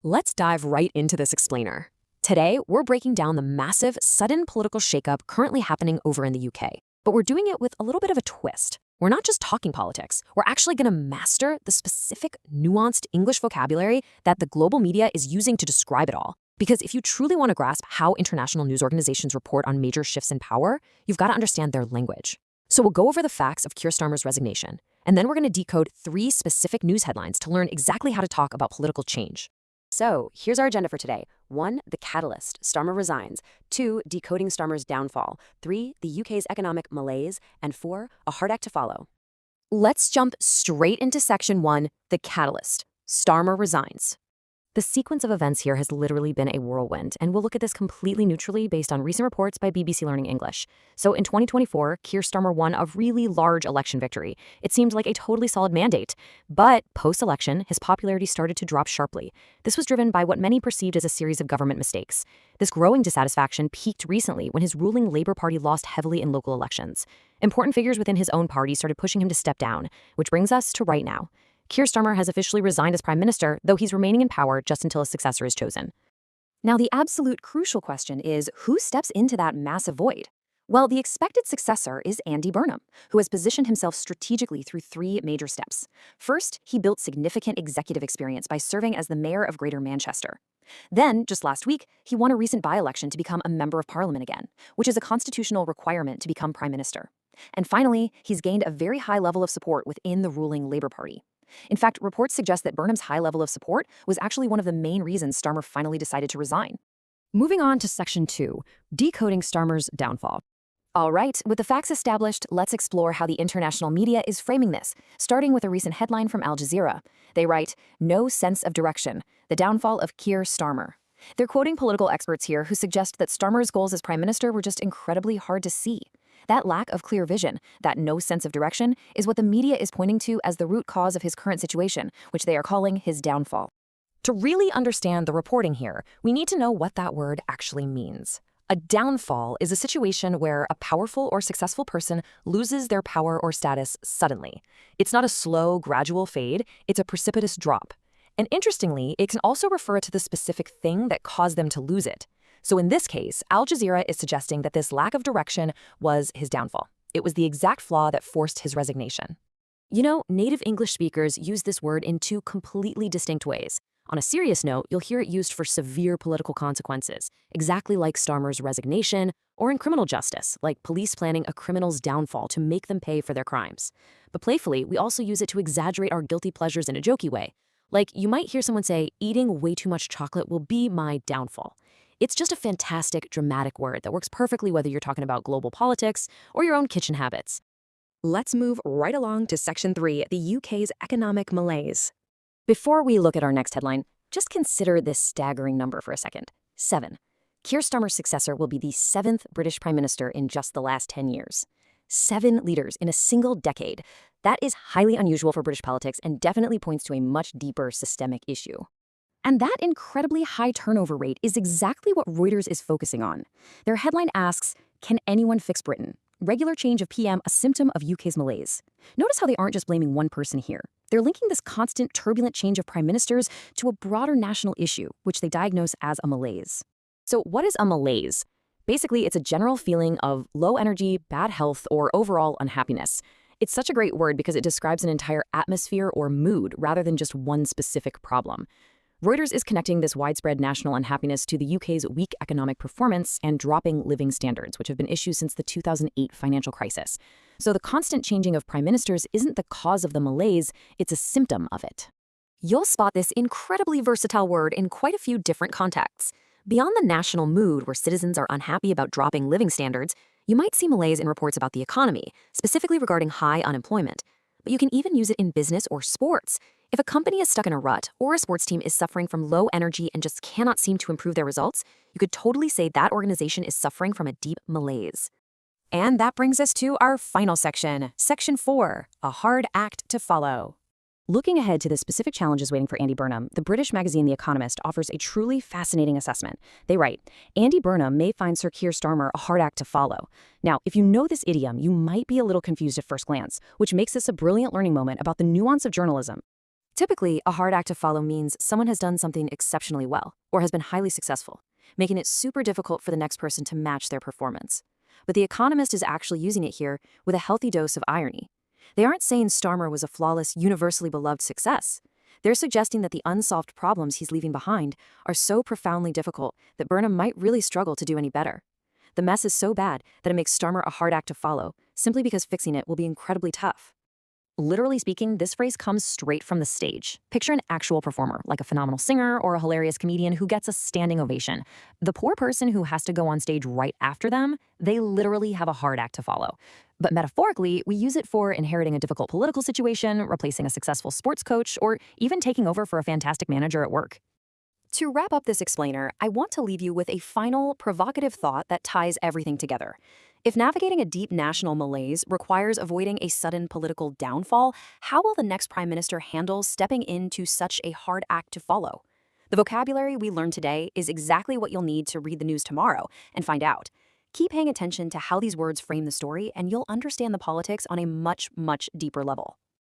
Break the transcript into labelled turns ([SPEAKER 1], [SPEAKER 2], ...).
[SPEAKER 1] Let's dive right into this explainer. Today, we're breaking down the massive, sudden political shakeup currently happening over in the UK. But we're doing it with a little bit of a twist. We're not just talking politics, we're actually going to master the specific, nuanced English vocabulary that the global media is using to describe it all. Because if you truly want to grasp how international news organizations report on major shifts in power, you've got to understand their language. So we'll go over the facts of Keir Starmer's resignation, and then we're going to decode 3 specific news headlines to learn exactly how to talk about political change. So, here's our agenda for today. 1. The catalyst, Starmer resigns. 2. Decoding Starmer's downfall. 3. The UK's economic malaise. And 4. A hard act to follow. Let's jump straight into section 1, the catalyst. Starmer resigns. The sequence of events here has literally been a whirlwind, and we'll look at this completely neutrally based on recent reports by BBC Learning English. So in 2024, Keir Starmer won a really large election victory. It seemed like a totally solid mandate. But post-election, his popularity started to drop sharply. This was driven by what many perceived as a series of government mistakes. This growing dissatisfaction peaked recently when his ruling Labour Party lost heavily in local elections. Important figures within his own party started pushing him to step down, which brings us to right now. Keir Starmer has officially resigned as Prime Minister, though he's remaining in power just until a successor is chosen. Now, the absolute crucial question is, who steps into that massive void? Well, the expected successor is Andy Burnham, who has positioned himself strategically through 3 major steps. First, he built significant executive experience by serving as the mayor of Greater Manchester. Then, just last week, he won a recent by-election to become a member of parliament again, which is a constitutional requirement to become Prime Minister. And finally, he's gained a very high level of support within the ruling Labour Party. In fact, reports suggest that Burnham's high level of support was actually one of the main reasons Starmer finally decided to resign. Moving on to section 2, decoding Starmer's downfall. All right, with the facts established, let's explore how the international media is framing this, starting with a recent headline from Al Jazeera. They write, "No sense of direction, the downfall of Keir Starmer." They're quoting political experts here who suggest that Starmer's goals as Prime Minister were just incredibly hard to see. That lack of clear vision, that no sense of direction, is what the media is pointing to as the root cause of his current situation, which they are calling his downfall. To really understand the reporting here, we need to know what that word actually means. A downfall is a situation where a powerful or successful person loses their power or status suddenly. It's not a slow, gradual fade, it's a precipitous drop. And interestingly, it can also refer to the specific thing that caused them to lose it. So in this case, Al Jazeera is suggesting that this lack of direction was his downfall. It was the exact flaw that forced his resignation. You know, native English speakers use this word in 2 completely distinct ways. On a serious note, you'll hear it used for severe political consequences, exactly like Starmer's resignation, or in criminal justice, like police planning a criminal's downfall to make them pay for their crimes. But playfully, we also use it to exaggerate our guilty pleasures in a jokey way. Like, you might hear someone say, "Eating way too much chocolate will be my downfall." It's just a fantastic, dramatic word that works perfectly whether you're talking about global politics or your own kitchen habits. Let's move right along to section 3, the UK's economic malaise. Before we look at our next headline, just consider this staggering number for a second. 7. Keir Starmer's successor will be the 7th British Prime Minister in just the last 10 years. 7 leaders in a single decade. That is highly unusual for British politics and definitely points to a much deeper systemic issue. And that incredibly high turnover rate is exactly what Reuters is focusing on. Their headline asks, "Can anyone fix Britain? Regular change of PM a symptom of UK's malaise?" Notice how they aren't just blaming one person here. They're linking this constant, turbulent change of prime ministers to a broader national issue, which they diagnose as a malaise. So what is a malaise? Basically, it's a general feeling of low energy, bad health, or overall unhappiness. It's such a great word because it describes an entire atmosphere or mood rather than just one specific problem. Reuters is connecting this widespread national unhappiness to the UK's weak economic performance and dropping living standards, which have been issues since the 2008 financial crisis. So the constant changing of prime ministers isn't the cause of the malaise, it's a symptom of it. You'll spot this incredibly versatile word in quite a few different contexts. Beyond the national mood where citizens are unhappy about dropping living standards, you might see malaise in reports about the economy, specifically regarding high unemployment. But you can even use it in business or sports. If a company is stuck in a rut or a sports team is suffering from low energy and just cannot seem to improve their results, you could totally say that organization is suffering from a deep malaise. And that brings us to our final section, section 4, a hard act to follow. Looking ahead to the specific challenges waiting for Andy Burnham, the British magazine The Economist offers a truly fascinating assessment. They write, "Andy Burnham may find Sir Keir Starmer a hard act to follow." Now, if you know this idiom, you might be a little confused at first glance, which makes this a brilliant learning moment about the nuance of journalism. Typically, a hard act to follow means someone has done something exceptionally well or has been highly successful, making it super difficult for the next person to match their performance. But The Economist is actually using it here with a healthy dose of irony. They aren't saying Starmer was a flawless, universally beloved success. They're suggesting that the unsolved problems he's leaving behind are so profoundly difficult that Burnham might really struggle to do any better. The mess is so bad that it makes Starmer a hard act to follow, simply because fixing it will be incredibly tough. Literally speaking, this phrase comes straight from the stage. Picture an actual performer, like a phenomenal singer or a hilarious comedian who gets a standing ovation. The poor person who has to go on stage right after them, they literally have a hard act to follow. But metaphorically, we use it for inheriting a difficult political situation, replacing a successful sports coach, or even taking over for a fantastic manager at work. To wrap up this explainer, I want to leave you with a final, provocative thought that ties everything together. If navigating a deep national malaise requires avoiding a sudden political downfall, how will the next prime minister handle stepping into such a hard act to follow? The vocabulary we learned today is exactly what you'll need to read the news tomorrow and find out. Keep paying attention to how these words frame the story, and you'll understand the politics on a much, much deeper level.